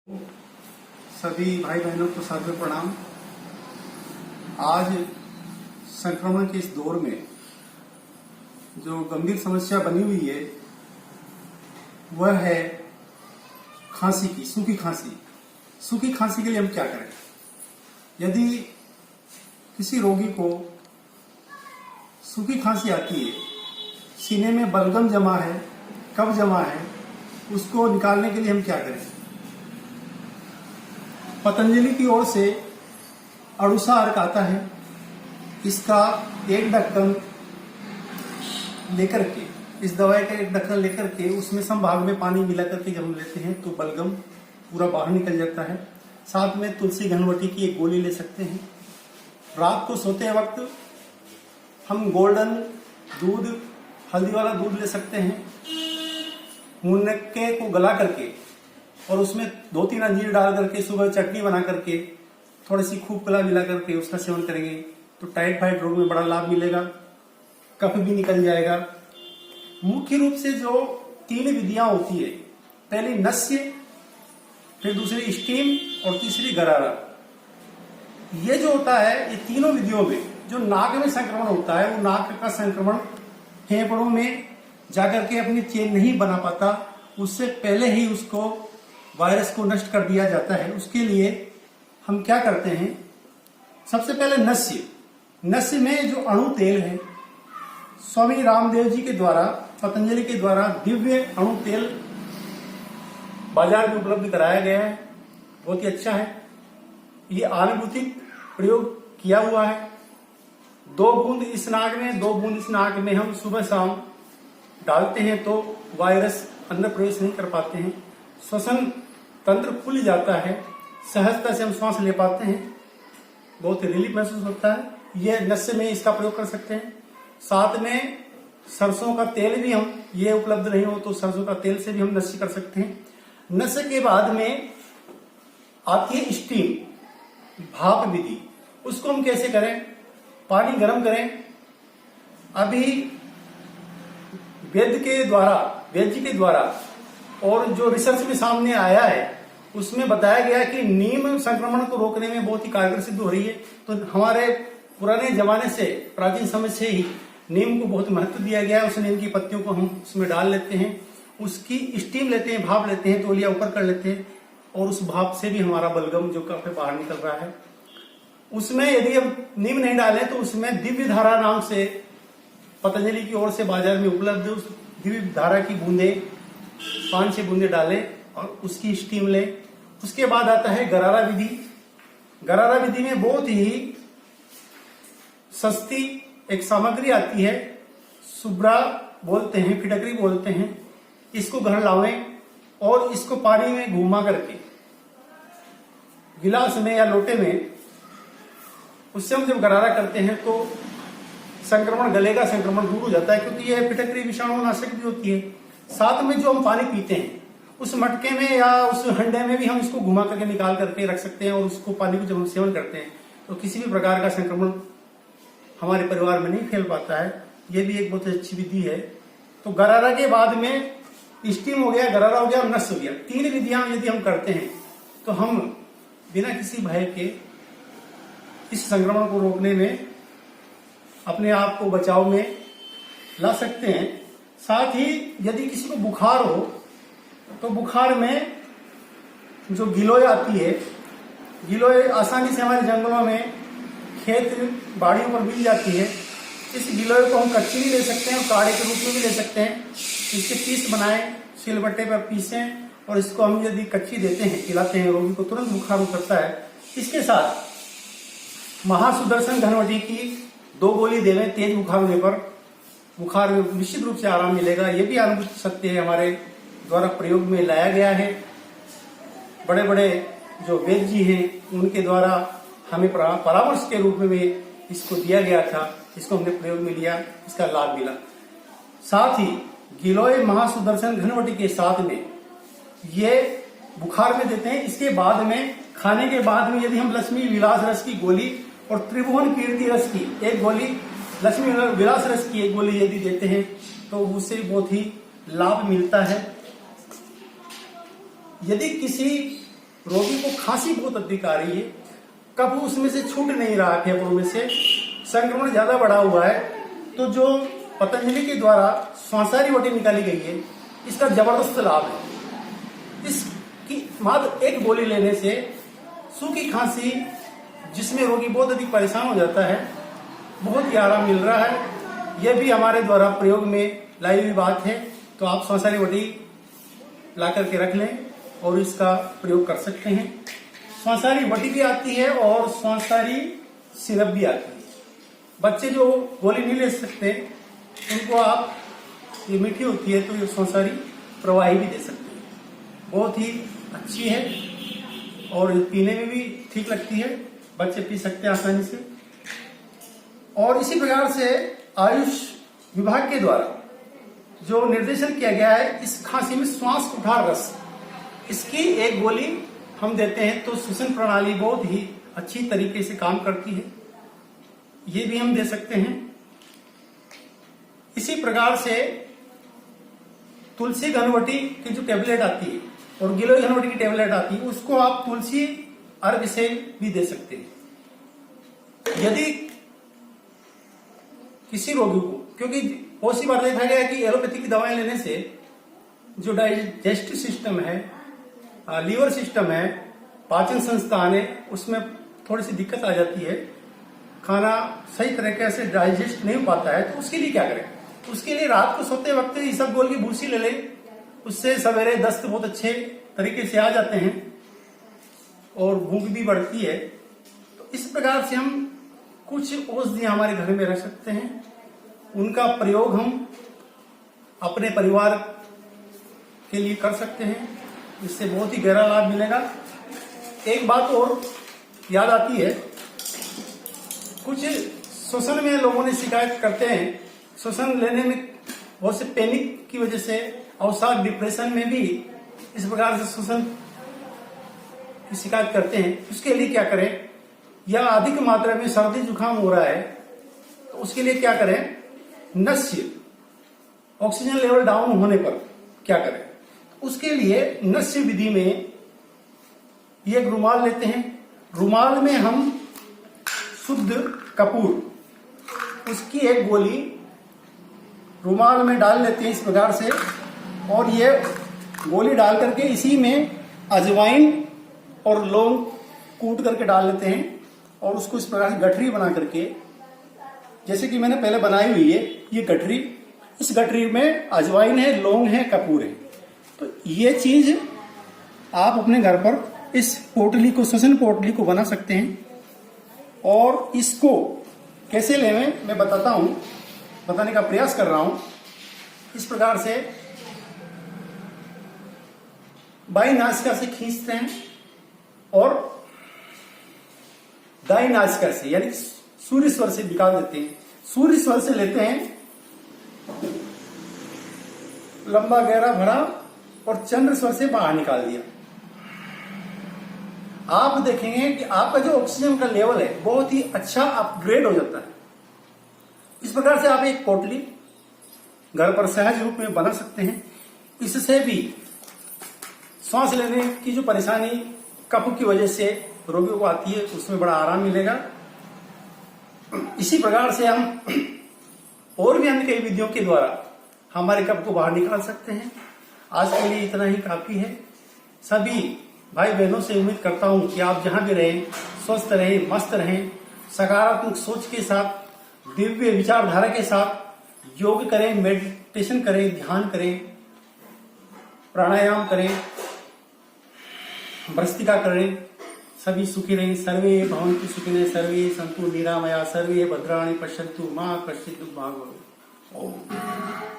सभी भाई बहनों को सादर प्रणाम। आज संक्रमण के इस दौर में जो गंभीर समस्या बनी हुई है वह है खांसी की, सूखी खांसी। सूखी खांसी के लिए हम क्या करें? यदि किसी रोगी को सूखी खांसी आती है, सीने में बलगम जमा है, कफ जमा है, उसको निकालने के लिए हम क्या करें? पतंजलि की ओर से अड़ुसा अर्क आता है। इसका एक ढक्कन लेकर के, इस दवाई का एक ढक्कन लेकर के उसमें संभाग में पानी मिला करके जब हम लेते हैं तो बलगम पूरा बाहर निकल जाता है। साथ में तुलसी घनवटी की एक गोली ले सकते हैं। रात को सोते वक्त हम गोल्डन दूध, हल्दी वाला दूध ले सकते हैं। मुनक्के को गला करके और उसमें 2-3 अंजीर डाल करके सुबह चटनी बना करके थोड़ी सी खूब कला मिला करके उसका सेवन करेंगे तो टाइफाइड रोग में बड़ा लाभ मिलेगा, कफ भी निकल जाएगा। मुख्य रूप से जो 3 विधियां होती है, पहली नस्य, फिर दूसरी स्टीम और तीसरी गरारा। ये जो होता है, ये तीनों विधियों में जो नाक में संक्रमण होता है वो नाक का संक्रमण फेफड़ों में जाकर के अपनी चेन नहीं बना पाता, उससे पहले ही उसको वायरस को नष्ट कर दिया जाता है। उसके लिए हम क्या करते हैं? सबसे पहले नस्य में जो अणु तेल है, स्वामी रामदेव जी के द्वारा, पतंजलि के द्वारा दिव्य अणु तेल बाजार में उपलब्ध कराया गया है, बहुत ही अच्छा है। ये आनुभूतिक प्रयोग किया हुआ है। 2 बूंद इस नाक में, 2 बूंद इस नाक में हम सुबह शाम डालते हैं तो वायरस अंदर प्रवेश नहीं कर पाते हैं। श्वसन तंत्र खुल जाता है, सहजता से हम श्वास ले पाते हैं, बहुत रिलीफ महसूस होता है। यह नस्य में इसका प्रयोग कर सकते हैं। साथ में सरसों का तेल भी हम, ये उपलब्ध नहीं हो तो सरसों का तेल से भी हम नस्य कर सकते हैं। नस्य के बाद में आती है स्टीम, भाप विधि। उसको हम कैसे करें? पानी गर्म करें। अभी वैद्य जी के द्वारा और जो रिसर्च में सामने आया है उसमें बताया गया कि नीम संक्रमण को रोकने में बहुत ही कारगर सिद्ध हो रही है। तो हमारे पुराने जमाने से, प्राचीन समय से ही नीम को बहुत महत्व दिया गया है। उस नीम की पत्तियों को हम उसमें डाल लेते हैं, उसकी स्टीम लेते हैं, भाप लेते हैं, तौलिया ऊपर कर लेते हैं और उस भाप से भी हमारा बलगम जो काफी बाहर निकल रहा है। उसमें यदि हम नीम नहीं डालें तो उसमें दिव्य धारा नाम से पतंजलि की ओर से बाजार में उपलब्ध उस दिव्य धारा की बूंदे 5-6 बूंदे डालें और उसकी स्टीम लें। उसके बाद आता है गरारा विधि। गरारा विधि में बहुत ही सस्ती एक सामग्री आती है, सुब्रा बोलते हैं, फिटकरी बोलते हैं। इसको घर लावें और इसको पानी में घुमा करके गिलास में या लोटे में, उससे हम जब गरारा करते हैं तो संक्रमण, गले का संक्रमण दूर हो जाता है, क्योंकि यह फिटकरी विषाणुनाशक भी होती है। साथ में जो हम पानी पीते हैं उस मटके में या उस हंडे में भी हम इसको घुमा करके निकाल करके रख सकते हैं और उसको पानी को जब हम सेवन करते हैं तो किसी भी प्रकार का संक्रमण हमारे परिवार में नहीं फैल पाता है। ये भी एक बहुत अच्छी विधि है। तो गरारा के बाद में स्टीम हो गया, गरारा हो गया और नस्य हो गया। 3 विधियां यदि हम करते हैं तो हम बिना किसी भय के इस संक्रमण को रोकने में, अपने आप को बचाव में ला सकते हैं। साथ ही यदि किसी को बुखार हो तो बुखार में जो गिलोय आती है, गिलोय आसानी से हमारे जंगलों में, खेत बाड़ियों पर मिल जाती है। इस गिलोय को हम कच्ची भी ले सकते हैं और काढ़े के रूप में भी ले सकते हैं। इसके पीस बनाएं, सिलबट्टे पर पीसें और इसको हम यदि कच्ची देते हैं, खिलाते हैं, रोगी को तुरंत बुखार उतरता है। इसके साथ महासुदर्शन घनवटी की 2 गोली देवें तेज बुखार होने पर, बुखार में निश्चित रूप से आराम मिलेगा। ये भी अनुभूति सत्य है, हमारे द्वारा प्रयोग में लाया गया है। बड़े बड़े जो वैद्य जी हैं उनके द्वारा हमें परामर्श के रूप में इसको दिया गया था, इसको हमने प्रयोग में लिया, इसका लाभ मिला। साथ ही गिलोय महासुदर्शन घनवटी के साथ में ये बुखार में देते हैं। इसके बाद में, खाने के बाद में यदि हम लक्ष्मी विलास रस की गोली और त्रिभुवन कीर्ति रस की एक गोली, लक्ष्मी विलास रस की एक गोली यदि देते हैं तो उससे बहुत ही लाभ मिलता है। यदि किसी रोगी को खांसी बहुत अधिक आ रही है, कफ उसमें से छूट नहीं रहा, फेफड़ों में से संक्रमण ज्यादा बढ़ा हुआ है, तो जो पतंजलि के द्वारा श्वासारी वटी निकाली गई है, इसका जबरदस्त लाभ है। इसकी मात्र एक गोली लेने से सूखी खांसी जिसमें रोगी बहुत अधिक परेशान हो जाता है, बहुत ही आराम मिल रहा है। यह भी हमारे द्वारा प्रयोग में लाई हुई बात है, तो आप श्वासारी वटी ला करके रख लें और इसका प्रयोग कर सकते हैं। श्वासारी वटी भी आती है और श्वासारी सिरप भी आती है। बच्चे जो गोली नहीं ले सकते उनको आप, ये मीठी होती है तो ये श्वासारी प्रवाही भी दे सकते हैं। बहुत ही अच्छी है और पीने में भी ठीक लगती है, बच्चे पी सकते हैं आसानी से। और इसी प्रकार से आयुष विभाग के द्वारा जो निर्देशन किया गया है, इस खांसी में श्वास कुठार रस, इसकी एक गोली हम देते हैं तो श्वसन प्रणाली बहुत ही अच्छी तरीके से काम करती है, ये भी हम दे सकते हैं। इसी प्रकार से तुलसी घनवटी की जो टेबलेट आती है और गिलोय घनवटी की टेबलेट आती है, उसको आप तुलसी अर्घ से भी दे सकते हैं। यदि किसी रोगी को, क्योंकि बहुत सी बार देखा गया है कि एलोपैथी की दवाएं लेने से जो डाइजेस्टिव सिस्टम है, लीवर सिस्टम है, पाचन संस्थान है, उसमें थोड़ी सी दिक्कत आ जाती है, खाना सही तरीके से डाइजेस्ट नहीं हो पाता है। तो उसके लिए क्या करें? उसके लिए रात को सोते वक्त इसबगोल की भूसी ले लें, उससे सवेरे दस्त बहुत अच्छे तरीके से आ जाते हैं और भूख भी बढ़ती है। तो इस प्रकार से हम कुछ औषधियां हमारे घर में रख सकते हैं, उनका प्रयोग हम अपने परिवार के लिए कर सकते हैं, इससे बहुत ही गहरा लाभ मिलेगा। एक बात और याद आती है, कुछ श्वसन में लोगों ने शिकायत करते हैं, श्वसन लेने में बहुत से पैनिक की वजह से, अवसाद, डिप्रेशन में भी इस प्रकार से श्वसन की शिकायत करते हैं। उसके लिए क्या करें? या अधिक मात्रा में सर्दी जुकाम हो रहा है तो उसके लिए क्या करें? नस्य, ऑक्सीजन लेवल डाउन होने पर क्या करें? उसके लिए नस्य विधि में ये एक रुमाल लेते हैं, रुमाल में हम शुद्ध कपूर, उसकी एक गोली रुमाल में डाल लेते हैं इस प्रकार से, और ये गोली डाल करके इसी में अजवाइन और लौंग कूट करके डाल लेते हैं और उसको इस प्रकार से गठरी बना करके, जैसे कि मैंने पहले बनाई हुई है ये गठरी, इस गठरी में अजवाइन है, लौंग है, कपूर है। तो ये चीज आप अपने घर पर इस पोटली को, श्वसन पोटली को बना सकते हैं। और इसको कैसे लेवें मैं बताता हूं, बताने का प्रयास कर रहा हूं। इस प्रकार से बाई नासिका से खींचते हैं और दाई नासिका से, यानी सूर्य स्वर से निकाल देते हैं। सूर्य स्वर से लेते हैं, लंबा गहरा भरा और चंद्र स्वर से बाहर निकाल दिया। आप देखेंगे कि आपका जो ऑक्सीजन का लेवल है बहुत ही अच्छा अपग्रेड हो जाता है। इस प्रकार से आप एक पोटली घर पर सहज रूप में बना सकते हैं। इससे भी सांस लेने की जो परेशानी कफ की वजह से रोगियों को आती है, उसमें बड़ा आराम मिलेगा। इसी प्रकार से हम और भी अन्य कई विधियों के द्वारा हमारे कफ को बाहर निकाल सकते हैं। आज के लिए इतना ही काफी है। सभी भाई बहनों से उम्मीद करता हूं कि आप जहां भी रहें, स्वस्थ रहें, मस्त रहें, सकारात्मक सोच के साथ, दिव्य विचारधारा के साथ योग करें, मेडिटेशन करें, ध्यान करें, प्राणायाम करें, भस्त्रिका करें। सभी सुखी रहें। सर्वे भवन्तु सुखिनः, सर्वे सन्तु निरामया, सर्वे भद्राणि पश्यन्तु मा कश्चित् दुःखभाग् भवेत्। ओम।